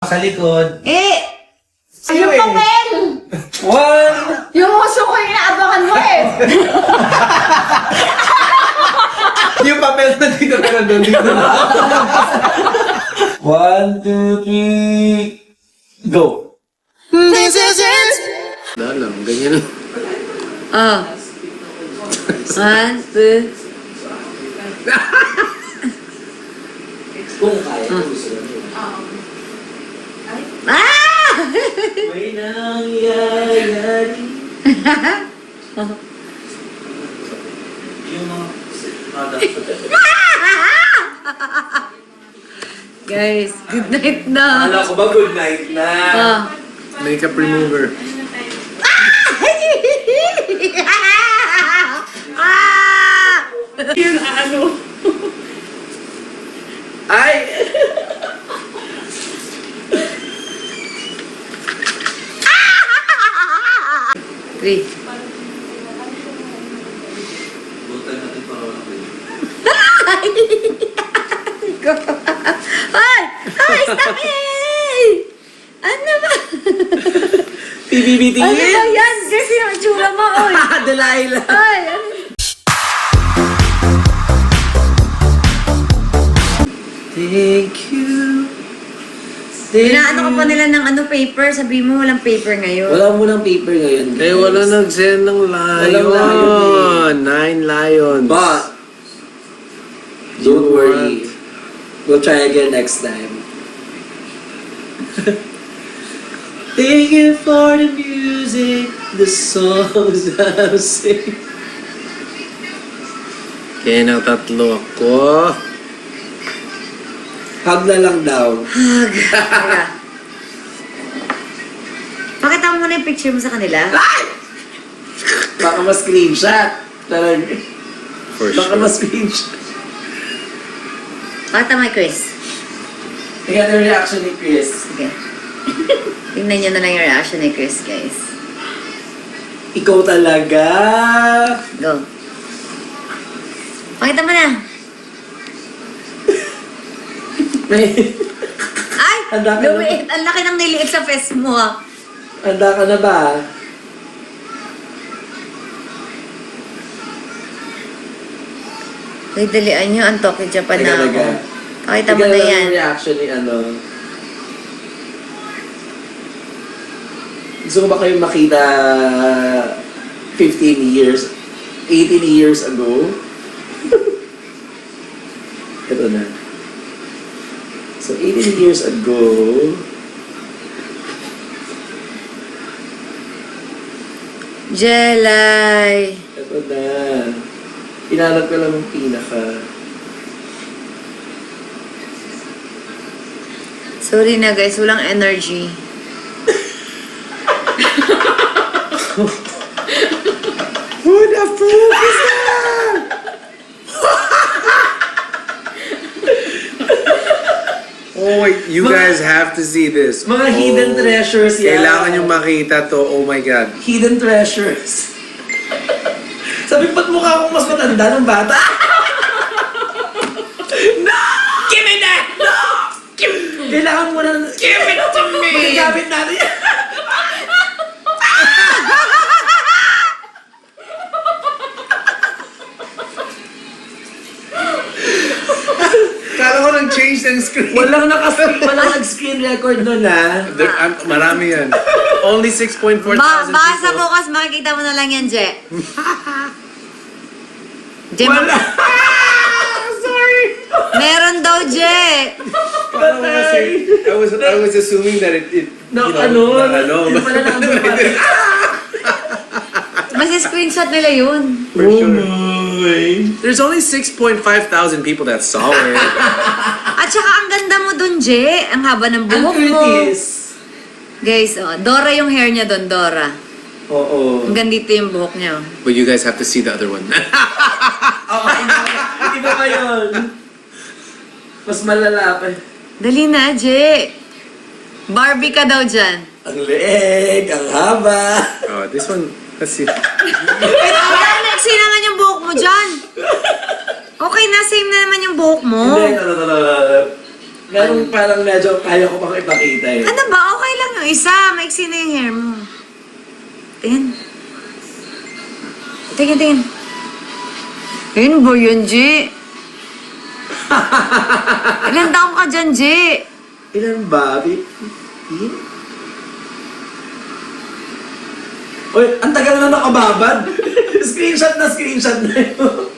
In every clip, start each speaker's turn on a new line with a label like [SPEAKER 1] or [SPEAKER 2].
[SPEAKER 1] Sa likod.
[SPEAKER 2] Yung papel!
[SPEAKER 1] One!
[SPEAKER 2] Yung uso ko yung inaabangan mo eh!
[SPEAKER 1] Yung papel na dito na nandun dito na. 1, 2, 3, go!
[SPEAKER 3] This is it! Wala lang, ganyan lang.
[SPEAKER 2] Oh. 1, 2...
[SPEAKER 1] Kung kaya,
[SPEAKER 2] Ah!
[SPEAKER 1] may nangyayari. Yung mga...
[SPEAKER 2] Guys, good night na.
[SPEAKER 1] Akala ko ba good night na?
[SPEAKER 2] Ah.
[SPEAKER 3] Makeup remover.
[SPEAKER 2] Ah! Yun ano?
[SPEAKER 1] Ay!
[SPEAKER 2] Three.
[SPEAKER 1] Butan natin para wala kayo.
[SPEAKER 2] Ay! Ay! Stop it! Ano ba?
[SPEAKER 1] PBBT!
[SPEAKER 2] Ano ba yan? Kasi yung itsura mo, oy!
[SPEAKER 1] Delilah!
[SPEAKER 2] Ay! Ano?
[SPEAKER 1] Thank you.
[SPEAKER 2] Inaano ka pa nila ng ano paper? Sabi mo walang paper ngayon.
[SPEAKER 1] Wala mo ng paper ngayon.
[SPEAKER 3] Eh, wala nag-send ng
[SPEAKER 1] Walang
[SPEAKER 3] lion. 9 lions.
[SPEAKER 1] But, don't worry. We'll try again next time. Thank you for the music, the songs I'm singing.
[SPEAKER 3] Kaya ng tatlo ako.
[SPEAKER 1] Hug na lang daw.
[SPEAKER 2] Teka. Pakita mo muna yung picture mo sa kanila.
[SPEAKER 1] Baka ma-screenshot. Talaga.
[SPEAKER 3] For
[SPEAKER 1] Baka
[SPEAKER 3] sure.
[SPEAKER 1] ma-screenshot.
[SPEAKER 2] Pakita mo kay Chris.
[SPEAKER 1] Tingnan yung reaction ni Chris.
[SPEAKER 2] Sige. Tingnan nyo na lang yung reaction ni Chris, guys.
[SPEAKER 1] Ikaw talaga.
[SPEAKER 2] Go. Pakita mo na.
[SPEAKER 1] May...
[SPEAKER 2] Ay!
[SPEAKER 1] Handa ka
[SPEAKER 2] Lumiit. Ang laki ng niliit sa face mo, ha.
[SPEAKER 1] Handa ka na ba?
[SPEAKER 2] Ay, dalian nyo. Ang Tokyo Japan na ako.
[SPEAKER 1] Talaga.
[SPEAKER 2] Pakita mo na
[SPEAKER 1] Tingnan
[SPEAKER 2] yan.
[SPEAKER 1] yung reaction ni ano. Gusto ko ba kayo makita 15 years, 18 years ago? Ito na. So, 18 years ago,
[SPEAKER 2] Jelay.
[SPEAKER 1] ito na. Inanap ko lang yung pinaka.
[SPEAKER 2] Sorry na, guys. Walang energy.
[SPEAKER 1] Who the fuck is that?
[SPEAKER 3] Oh, wait, you guys have to see this.
[SPEAKER 1] Mga hidden treasures yan.
[SPEAKER 3] Kailangan yung makita to. Oh my God.
[SPEAKER 1] Hidden treasures. Sabi, ba't mukha akong mas matanda ng bata? No! Give me that! No! Kailangan mo na... Give it to me! Magagamit natin yan.
[SPEAKER 3] Kala ko nang change ng screen.
[SPEAKER 1] Walang nag-screen record nun, ha?
[SPEAKER 3] Marami yan. Only 6.4 thousand
[SPEAKER 2] Baka sa
[SPEAKER 3] people.
[SPEAKER 2] bukas makikita mo na lang yan, Je. Je,
[SPEAKER 1] Wala!
[SPEAKER 3] Sorry.
[SPEAKER 2] meron daw, Je.
[SPEAKER 1] Patay!
[SPEAKER 3] I was assuming that it
[SPEAKER 1] No,
[SPEAKER 3] you know,
[SPEAKER 1] ano?
[SPEAKER 3] na ano.
[SPEAKER 1] Yung pala nandun pa rin.
[SPEAKER 2] Mas screenshot nila yun.
[SPEAKER 3] For sure.
[SPEAKER 1] my!
[SPEAKER 3] There's only 6.5 thousand people that saw it.
[SPEAKER 2] At saka ang ganda mo dun, Je. Ang haba ng
[SPEAKER 1] Ang
[SPEAKER 2] buhok mo.
[SPEAKER 1] Curtis!
[SPEAKER 2] Guys, oh, Dora yung hair niya dun, Dora.
[SPEAKER 1] Oo.
[SPEAKER 2] Hanggang dito yung buhok niya.
[SPEAKER 3] But you guys have to see the other one.
[SPEAKER 1] Okay, iba pa yun. Mas malala pa.
[SPEAKER 2] Dali na, Je. Barbie ka daw dyan.
[SPEAKER 1] Ang leeg, ang haba.
[SPEAKER 3] Oh, this one. Let's see.
[SPEAKER 2] Kaya nagsi naman yung buhok mo dyan. Okay na, same na naman yung buhok mo.
[SPEAKER 1] Hindi, Merong parang medyo kaya ko pang ipakita eh.
[SPEAKER 2] Ano ba? Okay lang yung isa. Maiksi na yung hair mo. Tingin. Tingin. Yun ba yun, G? Ilan taong ka dyan, G?
[SPEAKER 1] Ilan ba? 15? Uy, ang tagal na nakababad. Screenshot na yun.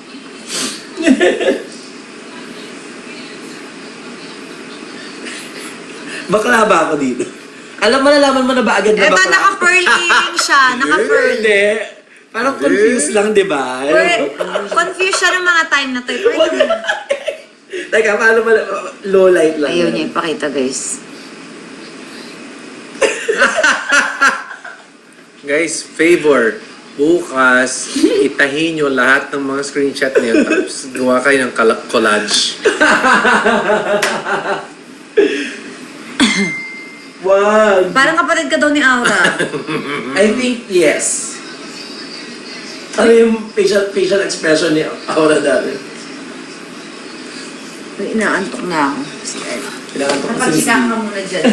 [SPEAKER 1] Bakla ba ako dito? Nalaman mo na ba agad na
[SPEAKER 2] Eto,
[SPEAKER 1] bakla?
[SPEAKER 2] naka-pearl earring siya. Naka-pearl.
[SPEAKER 1] Hindi. Parang confused lang, di ba?
[SPEAKER 2] Confused siya ng mga time na to.
[SPEAKER 1] Teka, paano low light lang?
[SPEAKER 2] Ayaw niya ipakita, guys.
[SPEAKER 3] Guys, favor. Bukas, itahin nyo lahat ng mga screenshot niyo tapos gawa kayo ng collage.
[SPEAKER 1] Wag.
[SPEAKER 2] Parang kapatid ka daw ni Aura.
[SPEAKER 1] I think yes. Ano yung facial expression ni Aura dati?
[SPEAKER 2] Uy, inaantok na ako.
[SPEAKER 1] Kailangan ko kasi...
[SPEAKER 2] Napagsikaan ka muna dyan.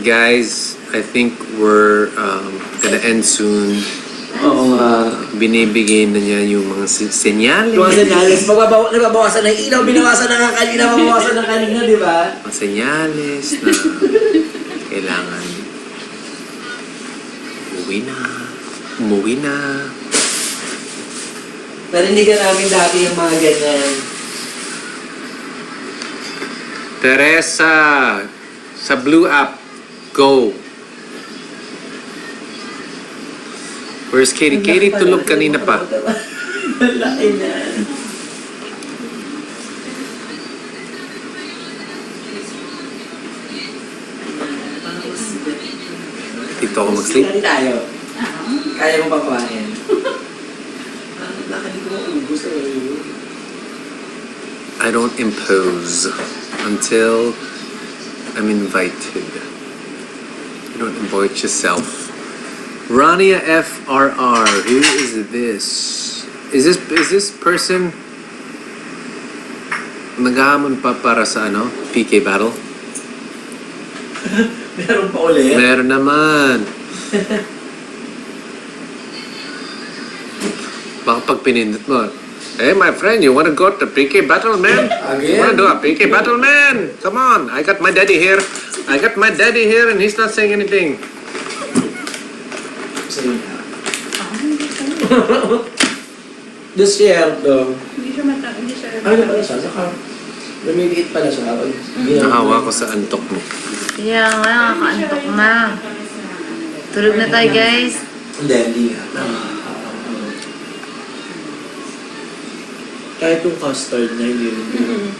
[SPEAKER 3] Guys, I think we're gonna end soon.
[SPEAKER 1] Oo nga.
[SPEAKER 3] Binibigay na niya yung mga senyales.
[SPEAKER 1] Yung mga senyales, nababawasan ng ilaw, binawasan na nga kanina, mabawasan na kanina, di ba?
[SPEAKER 3] Mga senyales na kailangan umuwi na.
[SPEAKER 1] Narinig namin dati yung mga ganyan.
[SPEAKER 3] Teresa, sa Blue App, go. Where's Katie? Katie tulog kanina pa.
[SPEAKER 1] Laki na.
[SPEAKER 3] Dito ako mag-sleep.
[SPEAKER 1] Kaya tayo. Kaya mo papain. Laki ko maubos sa iyo.
[SPEAKER 3] I don't impose until I'm invited. You don't invite yourself. Rania FRR, who is this? Is this person naghahamon pa para sa ano? PK battle?
[SPEAKER 1] Meron pa ulit.
[SPEAKER 3] Meron naman. Baka pag pinindot mo, hey my friend, you wanna go to PK battle, man? You wanna do a PK battle, man? Come on, I got my daddy here. And he's not saying anything.
[SPEAKER 1] Desierto.
[SPEAKER 4] Hindi siya.
[SPEAKER 1] Ano pala siya? Saka, lumiliit pala siya.
[SPEAKER 3] Nahawa ko sa antok mo.
[SPEAKER 2] Kaya nga, nakakaantok na. Tulog na tayo, guys.
[SPEAKER 1] Hindi nga. Kahit yung custard na hindi rin.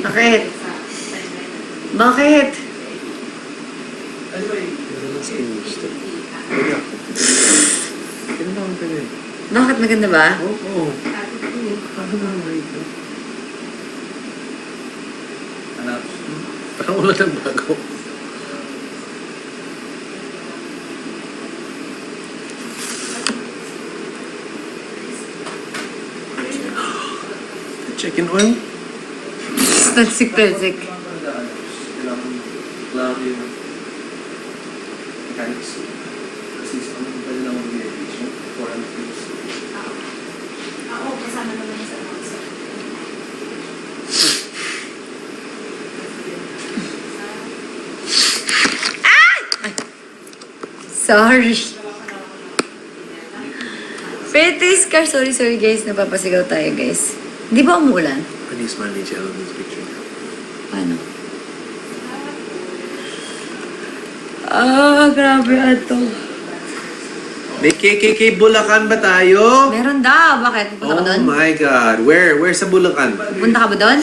[SPEAKER 2] Bakit? Bakit? Bakit maganda ba?
[SPEAKER 3] Oo. Parang wala nang bago. Chicken oil?
[SPEAKER 2] Talsik-talsik.
[SPEAKER 4] Ako, kasama naman sa mga.
[SPEAKER 2] Sorry. Pretty car. Sorry guys. Napapasigaw tayo guys. Di ba umuulan?
[SPEAKER 3] Ano yung smile ni Jello in this picture?
[SPEAKER 2] Paano? Grabe ato.
[SPEAKER 3] May KKK Bulacan ba tayo?
[SPEAKER 2] Meron daw. Bakit? Punta ka
[SPEAKER 3] Oh
[SPEAKER 2] doon?
[SPEAKER 3] my God. Where? Where sa Bulacan?
[SPEAKER 2] Punta ka ba doon?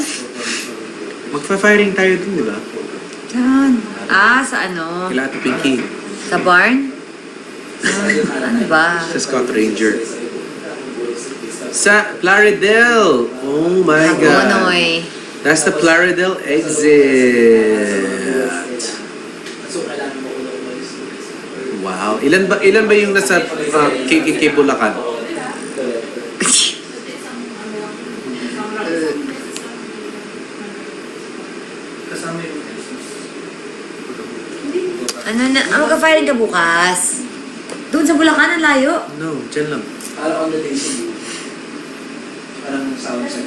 [SPEAKER 3] Magpa-firing tayo dun, di ba?
[SPEAKER 2] Saan? Sa ano?
[SPEAKER 3] Kila Ate Pinky.
[SPEAKER 2] Sa barn? Ano ba?
[SPEAKER 3] Sa Scott Ranger. Sa Plaridel. Oh my God.
[SPEAKER 2] Noy.
[SPEAKER 3] That's the Plaridel exit.
[SPEAKER 1] So, kailangan mo ulo umalis.
[SPEAKER 3] Wow. Ilan ba yung nasa KKK Bulacan?
[SPEAKER 1] Kasama yung
[SPEAKER 2] Ano na, magka-firing ka bukas? Doon sa Bulacan, ang layo.
[SPEAKER 3] No, dyan lang.
[SPEAKER 1] Para on the day to do. Parang sound check.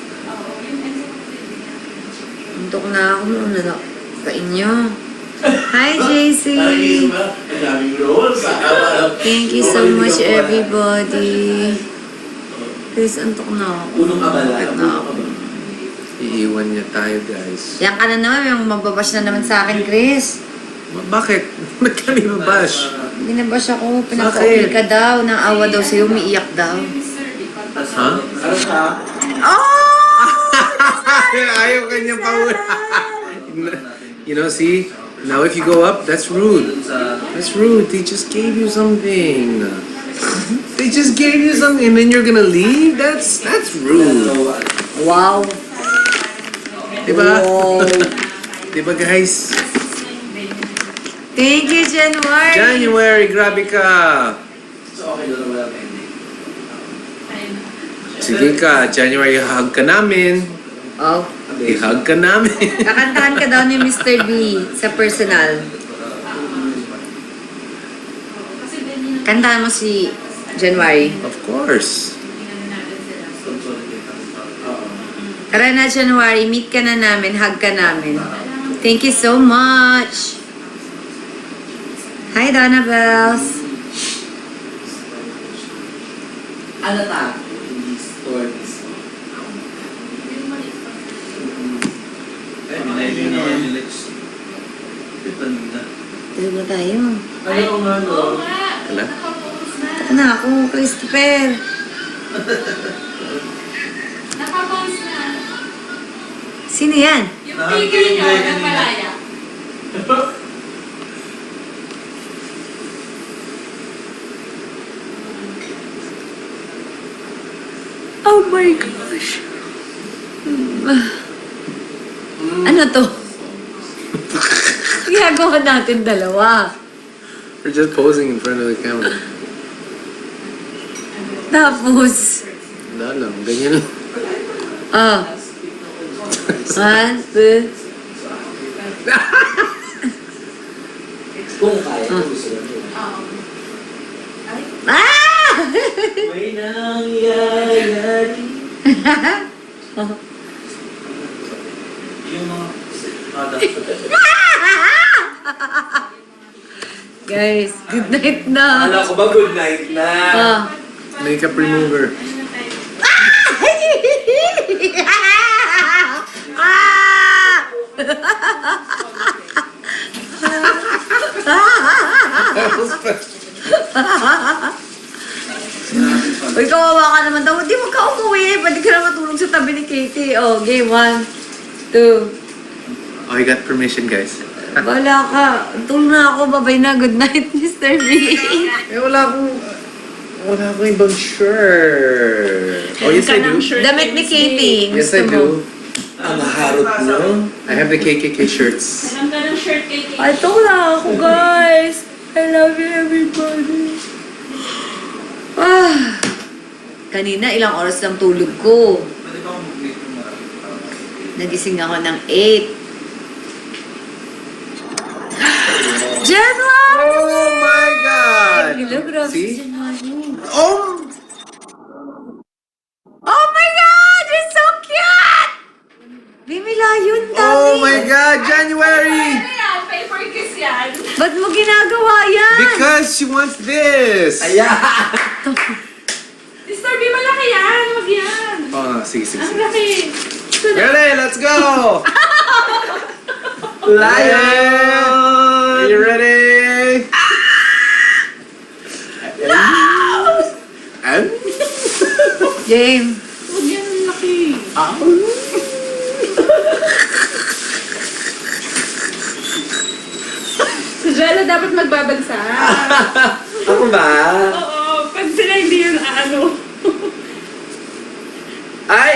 [SPEAKER 2] Untok na ako muna na sa inyo. Hi, JC!
[SPEAKER 1] Ang daming rolls.
[SPEAKER 2] Thank you so much, everybody. Please, antok na ako.
[SPEAKER 1] Unong abala.
[SPEAKER 2] Bakit na ako?
[SPEAKER 3] Iiwan niya tayo, guys.
[SPEAKER 2] Yan ka na naman, yung magbabash na naman sa akin, Chris.
[SPEAKER 3] Bakit? Ba't kami mabash?
[SPEAKER 2] Binabash ako, pinaka-uli ka daw, naawa daw sa'yo, umiiyak daw.
[SPEAKER 3] Ha?
[SPEAKER 1] Ano siya?
[SPEAKER 2] Oh!
[SPEAKER 3] Ayaw kanya pa. You know, see? Now if you go up, that's rude. That's rude. They just gave you something. They just gave you something and then you're gonna leave? That's rude.
[SPEAKER 2] Wow!
[SPEAKER 3] Diba?
[SPEAKER 2] Wow!
[SPEAKER 3] Diba, guys?
[SPEAKER 2] Thank you, January!
[SPEAKER 3] January, grabe ka.
[SPEAKER 1] So, okay doon wala pending.
[SPEAKER 3] Sige ka, January, hug ka namin.
[SPEAKER 2] Oh,
[SPEAKER 3] I-hug ka namin.
[SPEAKER 2] kakantahan ka daw ni Mr. B sa personal. Kantahan mo si January.
[SPEAKER 3] Of course.
[SPEAKER 2] Tara na, January. Meet ka na namin. Hug ka namin. Thank you so much. Hi, Donna Bells.
[SPEAKER 1] Ano ta? Hindi stories. Ay, minayli na yung Lex. Ito na.
[SPEAKER 2] Tulog na tayo.
[SPEAKER 1] Ano ko nga, no?
[SPEAKER 3] Wala?
[SPEAKER 2] Taka na ako, Christopher.
[SPEAKER 4] Nakabounce na.
[SPEAKER 2] Sino yan?
[SPEAKER 4] Yung figure niyo, nagpalaya.
[SPEAKER 2] Oh my gosh. Ano to? Ginagawa natin dalawa.
[SPEAKER 3] We're just posing in front of the camera.
[SPEAKER 2] Tapos,
[SPEAKER 3] Wala lang, ganyan lang.
[SPEAKER 2] ah. 1, 2.
[SPEAKER 1] Kung kaya, gusto ko yun.
[SPEAKER 2] Ah!
[SPEAKER 1] May nangyayari. Yung mga product.
[SPEAKER 2] Guys, good night na.
[SPEAKER 1] Alam ko ba good night na?
[SPEAKER 2] Ah.
[SPEAKER 3] Makeup remover.
[SPEAKER 2] Uy, kawawa ka naman daw. Di mo ka umuwi. Pwede ka na matulog sa tabi ni Katie. Oh, game 1, 2.
[SPEAKER 3] Oh, you got permission, guys.
[SPEAKER 2] Wala ka. Tulog na ako. Babay na. Good night, Mr. B.
[SPEAKER 3] Eh, wala akong ibang shirt. Oh, yes, I do.
[SPEAKER 2] Damit ni Katie.
[SPEAKER 3] Yes,
[SPEAKER 2] Gusto
[SPEAKER 3] I
[SPEAKER 2] mo?
[SPEAKER 3] do.
[SPEAKER 1] Ang harot mo.
[SPEAKER 3] I have the KKK shirts.
[SPEAKER 4] Alam ka ng shirt kay Kate.
[SPEAKER 2] Ay, tulog na ako, guys. I love you, everybody. Ah. Kanina, ilang oras lang tulog ko.
[SPEAKER 1] Pwede ba akong mag-click yung marami?
[SPEAKER 2] Nagising ako ng 8. January!
[SPEAKER 3] Oh my God!
[SPEAKER 2] Hello, grabe si
[SPEAKER 3] See?
[SPEAKER 2] January.
[SPEAKER 3] Oh!
[SPEAKER 2] Oh my God! You're so cute! Bimila yun, dami.
[SPEAKER 3] Oh my God! January!
[SPEAKER 4] Ano yan? Paper kiss yan.
[SPEAKER 2] Ba't mo ginagawa yan?
[SPEAKER 3] Because she wants this!
[SPEAKER 1] Ayan!
[SPEAKER 4] Mr. B, malaki yan. Huwag yan.
[SPEAKER 3] Oh, sige, sige,
[SPEAKER 4] Ang
[SPEAKER 3] sige.
[SPEAKER 4] laki.
[SPEAKER 3] Ready? Let's go!
[SPEAKER 1] Lion!
[SPEAKER 3] Are you ready? And?
[SPEAKER 2] James.
[SPEAKER 4] Huwag yan. Ang laki. Si Jello dapat magbabagsa.
[SPEAKER 1] Ako ba?
[SPEAKER 4] Oo. Pag sila hindi yun ano.
[SPEAKER 1] Ay!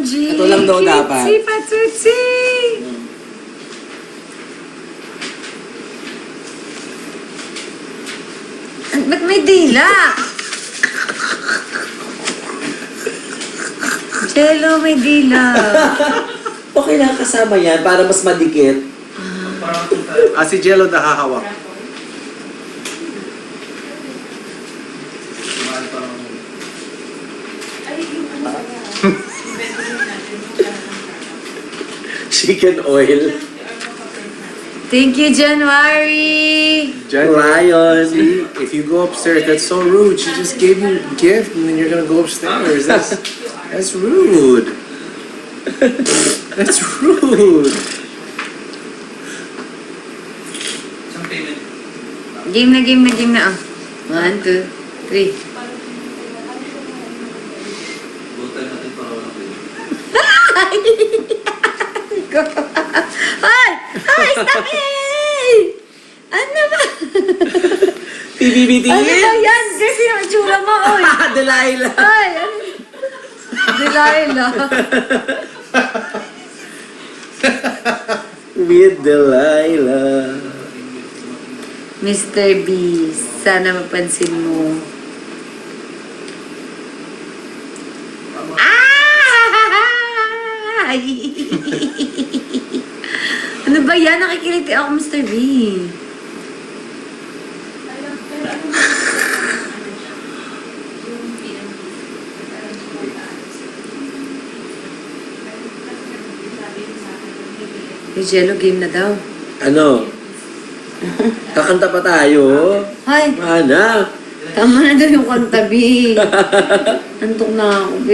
[SPEAKER 2] OMG!
[SPEAKER 1] Ito lang daw dapat.
[SPEAKER 2] Kitsi Patutsi! Ba't may dila? Jello, may dila.
[SPEAKER 1] Okay lang kasama yan para mas madikit.
[SPEAKER 3] Si Jello na hahawak.
[SPEAKER 1] Chicken oil.
[SPEAKER 2] Thank you, January!
[SPEAKER 1] Ryan.
[SPEAKER 3] See, if you go upstairs, that's so rude. She just gave you a gift and then you're gonna go upstairs. That's rude. That's rude.
[SPEAKER 2] Game na. Oh. 1, 2, 3. Hoy! Hoy! Stop it! Ano ba?
[SPEAKER 1] PBBT.
[SPEAKER 2] Ano ba yan? Kasi yung itsura mo, oy!
[SPEAKER 1] Delilah.
[SPEAKER 2] Ay! Ano? Delilah.
[SPEAKER 1] With Delilah.
[SPEAKER 2] Mr. Beast, sana mapansin mo. Ah! Ano ba yan? Nakikiliti ako, Mr. B. Yung Jello, game na daw.
[SPEAKER 1] Ano? Kakanta pa tayo.
[SPEAKER 2] Ay,
[SPEAKER 1] Mana?
[SPEAKER 2] tama na daw yung kanta, B. Antok na ako, B.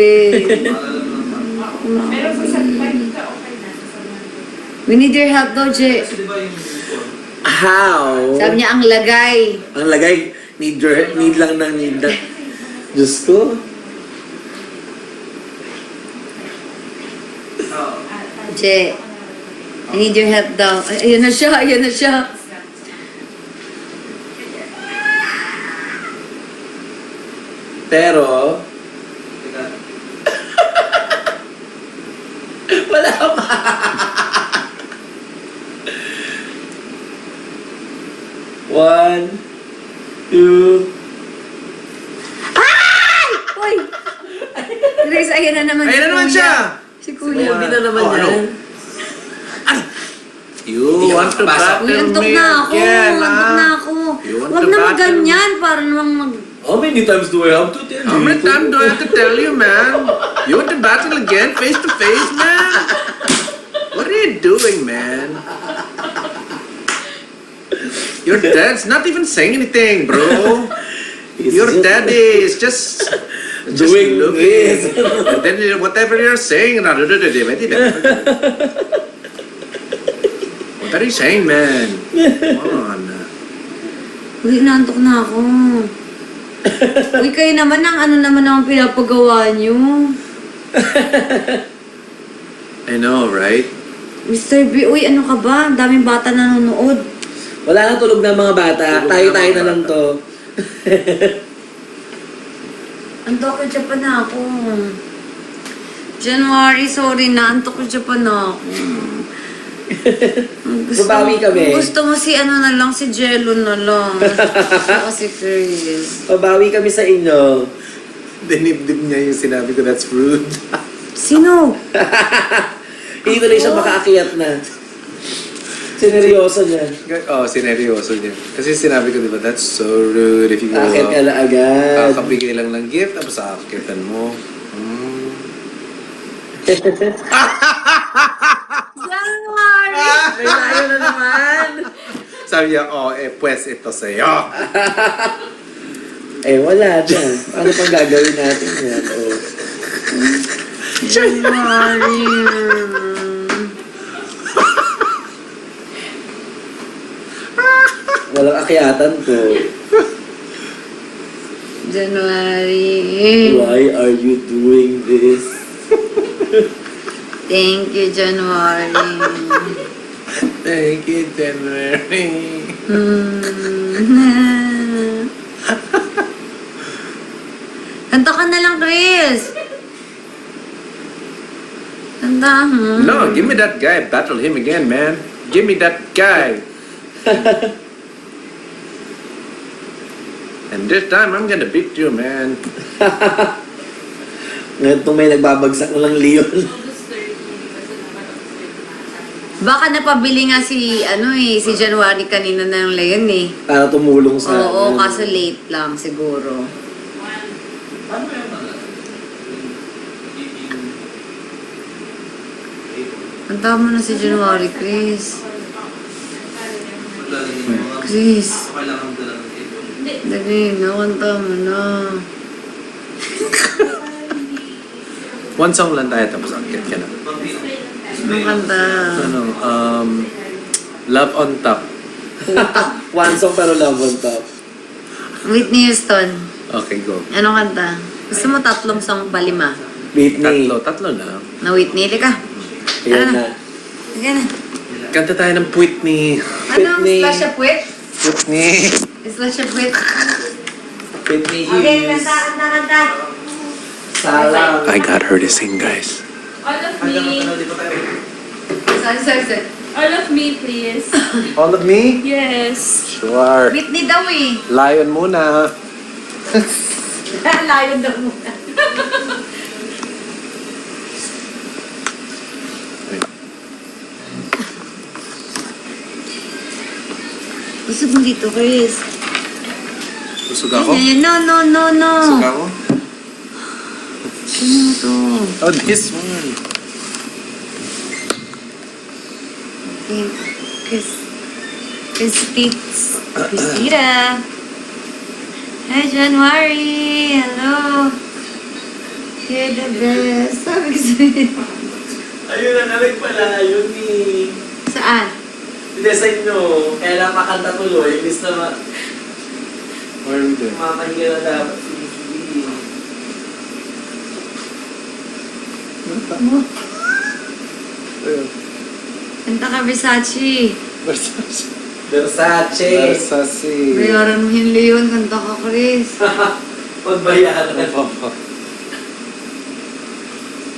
[SPEAKER 4] Pero sa salbay ka, okay na.
[SPEAKER 2] We need your help daw, Je.
[SPEAKER 1] How?
[SPEAKER 2] Sabi niya, ang lagay.
[SPEAKER 1] Ang lagay, need lang. Diyos ko.
[SPEAKER 2] Je, I need your help daw. Ay, ayan na siya.
[SPEAKER 1] Pero, wala pa. One, two.
[SPEAKER 2] Uy! Grace, ayan na naman
[SPEAKER 3] Ayan na naman
[SPEAKER 2] Kuya.
[SPEAKER 3] siya!
[SPEAKER 2] Si Kuya.
[SPEAKER 1] Hindi na naman
[SPEAKER 3] Oh, ano?
[SPEAKER 1] yan.
[SPEAKER 3] You want to
[SPEAKER 2] Uy,
[SPEAKER 3] battle
[SPEAKER 2] antok
[SPEAKER 3] me
[SPEAKER 2] na ako.
[SPEAKER 3] again,
[SPEAKER 2] Antok
[SPEAKER 3] ah?
[SPEAKER 2] na ako.
[SPEAKER 3] You want
[SPEAKER 2] Huwag
[SPEAKER 3] to
[SPEAKER 2] naman
[SPEAKER 3] battle?
[SPEAKER 2] ganyan. Para namang mag...
[SPEAKER 1] How many times do I have to tell you?
[SPEAKER 3] How many times do I have to tell you, man? You want to battle again, face to face, man? What are you doing, man? Your dad's not even saying anything, bro.
[SPEAKER 1] He's
[SPEAKER 3] Your
[SPEAKER 1] just
[SPEAKER 3] daddy is just
[SPEAKER 1] doing
[SPEAKER 3] looking.
[SPEAKER 1] this.
[SPEAKER 3] And then whatever you're saying, what are you saying, man? Come on.
[SPEAKER 2] Uy, naantok na ako. Uy, kayo naman ang ano naman ang pinapagawa niyo.
[SPEAKER 3] I know, right?
[SPEAKER 2] Mr. B, uy, ano ka ba? Ang daming bata nanonood.
[SPEAKER 1] Wala na tulog na mga bata.
[SPEAKER 3] Tulog na
[SPEAKER 1] Tayo-tayo
[SPEAKER 3] mga
[SPEAKER 1] na lang to.
[SPEAKER 2] Antok ko pa na ako. January, sorry na. Antok ko pa na ako.
[SPEAKER 1] Babawi kami.
[SPEAKER 2] Gusto mo si ano na lang, si Jello na lang. Ako si Chris.
[SPEAKER 1] Pabawi kami sa inyo.
[SPEAKER 3] Dinibdib niya yung sinabi ko, that's rude.
[SPEAKER 2] Sino?
[SPEAKER 1] Hindi tuloy siya makaakyat na. Sineryoso niya.
[SPEAKER 3] Oh, sineryoso niya. Kasi sinabi ko, di ba, that's so rude if you go
[SPEAKER 1] Akit ka
[SPEAKER 3] up.
[SPEAKER 1] na agad.
[SPEAKER 3] Kakabigay lang ng gift, tapos aakitan mo. Hmm.
[SPEAKER 2] January!
[SPEAKER 1] May tayo na naman.
[SPEAKER 3] Sabi niya, oh, pues ito sa'yo.
[SPEAKER 1] Eh, wala dyan. Ano pang gagawin natin yan? Oh.
[SPEAKER 2] January!
[SPEAKER 1] Walang akyatan ko.
[SPEAKER 2] January!
[SPEAKER 1] Why are you doing this?
[SPEAKER 2] Thank you, January.
[SPEAKER 3] Thank you, January.
[SPEAKER 2] Kanta ka na lang, Chris. Tanda mo.
[SPEAKER 3] No, give me that guy. Battle him again, man. Give me that guy. And this time, I'm gonna beat you, man.
[SPEAKER 1] Ngayon itong may nagbabagsak ng Leon.
[SPEAKER 2] Baka napabili nga si January kanina ng Leon eh.
[SPEAKER 1] Para tumulong sa...
[SPEAKER 2] Oo, kaso late lang siguro. Kanta mo na si January, Chris. Chris. Dali, nakanta mo na.
[SPEAKER 3] One song lang tayo, tapos ang ka na.
[SPEAKER 2] Anong kanta?
[SPEAKER 3] Love on Top.
[SPEAKER 1] One song pero love on top.
[SPEAKER 2] Whitney Houston.
[SPEAKER 3] Okay, go.
[SPEAKER 2] Anong kanta? Gusto mo tatlong song pa, 5?
[SPEAKER 1] Whitney.
[SPEAKER 3] Tatlo na.
[SPEAKER 2] Na Whitney, ka.
[SPEAKER 1] Ayan
[SPEAKER 2] Ano
[SPEAKER 1] na.
[SPEAKER 2] Sige na.
[SPEAKER 3] Kanta tayo ng Whitney.
[SPEAKER 2] Anong
[SPEAKER 1] Whitney.
[SPEAKER 2] slash up with?
[SPEAKER 3] Whitney.
[SPEAKER 2] Slash up with.
[SPEAKER 1] Whitney
[SPEAKER 2] Okay,
[SPEAKER 1] Hughes.
[SPEAKER 2] kanta.
[SPEAKER 1] Salang.
[SPEAKER 3] I got her to sing, guys.
[SPEAKER 4] All of me.
[SPEAKER 2] Sorry.
[SPEAKER 4] All of me, please.
[SPEAKER 3] All of me?
[SPEAKER 4] Yes.
[SPEAKER 3] Sure.
[SPEAKER 2] Whitney daw eh.
[SPEAKER 3] Lion muna.
[SPEAKER 2] Layo daw muna. Busog mo dito, Chris.
[SPEAKER 3] Busog ako?
[SPEAKER 2] Ay, no.
[SPEAKER 3] Busog ako?
[SPEAKER 2] Sino mo to?
[SPEAKER 3] Oh, this one.
[SPEAKER 2] Okay. Christita. Hi, January. Hello. You're the best. Sabi ko sa'yo.
[SPEAKER 1] Ayun na namin pala, yun ni...
[SPEAKER 2] Saan?
[SPEAKER 1] Design nyo, kaya lang makanta tuloy, imbis na
[SPEAKER 3] Or hindi.
[SPEAKER 1] makahinga na dapat si Vicky.
[SPEAKER 3] Tama. Ayun.
[SPEAKER 2] Kanta ka, Versace.
[SPEAKER 3] Versace.
[SPEAKER 1] Versace.
[SPEAKER 3] Versace.
[SPEAKER 2] Bayaran mo yung Leon. Kanta ka, Chris.
[SPEAKER 1] Pagbayaran.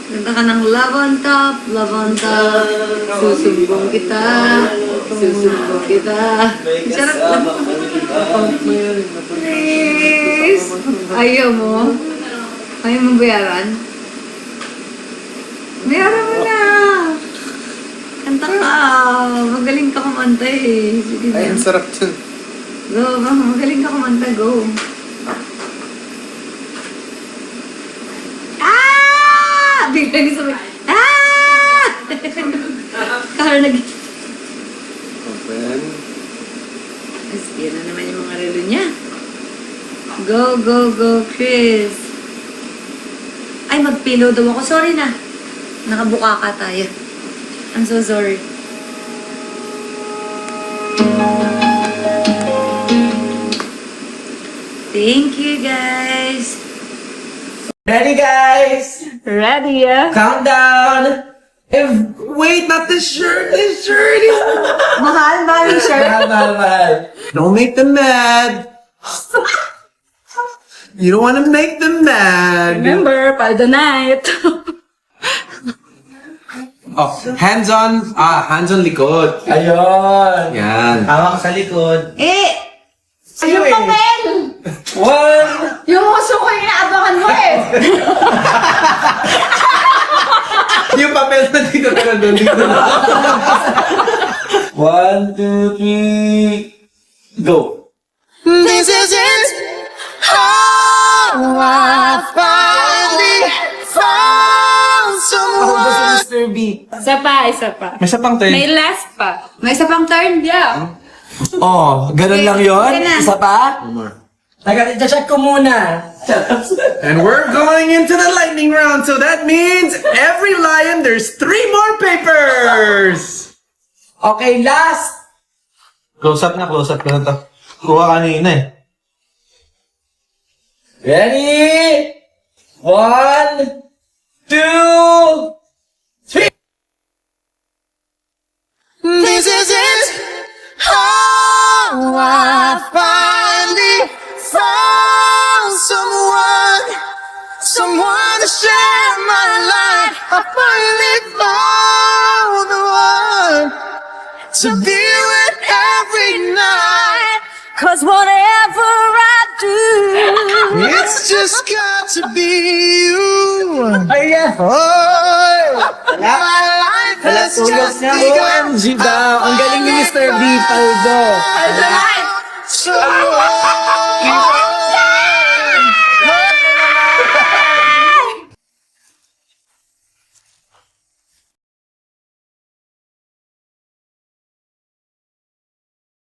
[SPEAKER 2] Kanta ka ng Love on Top, Love on Top. Susumbong kita. Susumbong kita.
[SPEAKER 1] May
[SPEAKER 2] Sarap
[SPEAKER 1] kasama
[SPEAKER 2] lang.
[SPEAKER 1] kang iba.
[SPEAKER 2] Chris! Ayaw mo? Ayaw mo bayaran? Bayaran mo na! Kanta ka! Magaling ka kumanta eh. Sige
[SPEAKER 3] Ay, ang
[SPEAKER 2] na.
[SPEAKER 3] sarap dun.
[SPEAKER 2] Go, magaling ka kumanta. Go. Ah! Biglang sabi, ah! Kaya
[SPEAKER 3] Open.
[SPEAKER 2] Sige na naman yung mga relo niya. Go, Chris. Ay, mag-pillow daw ako. Sorry na. Nakabuka ka tayo. I'm so sorry. Thank you, guys.
[SPEAKER 1] Ready, guys?
[SPEAKER 4] Ready, yeah?
[SPEAKER 1] Countdown! Wait, not this shirt! This shirt is...
[SPEAKER 2] Mahal ba yung shirt?
[SPEAKER 1] Mahal.
[SPEAKER 3] Don't make them mad. You don't want to make them mad.
[SPEAKER 4] Remember, Paldo night.
[SPEAKER 3] Oh, hands on likod.
[SPEAKER 1] Ayun.
[SPEAKER 3] Yan.
[SPEAKER 1] Hawak sa likod.
[SPEAKER 2] Eh!
[SPEAKER 4] Yung papel!
[SPEAKER 1] One!
[SPEAKER 4] Yung uso ko yung inaabangan mo eh!
[SPEAKER 3] Yung papel na dito na doon. Dito na.
[SPEAKER 1] 1, 2, 3, go!
[SPEAKER 5] This is it. Oh, I finally found someone.
[SPEAKER 1] Mr. B.
[SPEAKER 4] Isa pa.
[SPEAKER 1] May isa pang turn.
[SPEAKER 4] May last pa.
[SPEAKER 2] May isa pang turn.
[SPEAKER 4] Yeah.
[SPEAKER 1] Oh, ganun lang yun?
[SPEAKER 2] Okay na.
[SPEAKER 1] Isa pa? Check ko muna.
[SPEAKER 3] And we're going into the lightning round, so that means every lion, there's 3 more papers!
[SPEAKER 1] Okay, last. Close up ko na to. Kuha kanina eh. Ready? 1, 2, 3.
[SPEAKER 5] This is it. Oh, I finally found someone to share my life. I finally found the one to be with every night.
[SPEAKER 4] 'Cause whatever I do,
[SPEAKER 5] It's just got to be you.
[SPEAKER 1] Ayan.
[SPEAKER 5] Oh, my life has just begun.
[SPEAKER 1] OMG daw. Ang galing ni Mr. Vipaldo.
[SPEAKER 5] Someone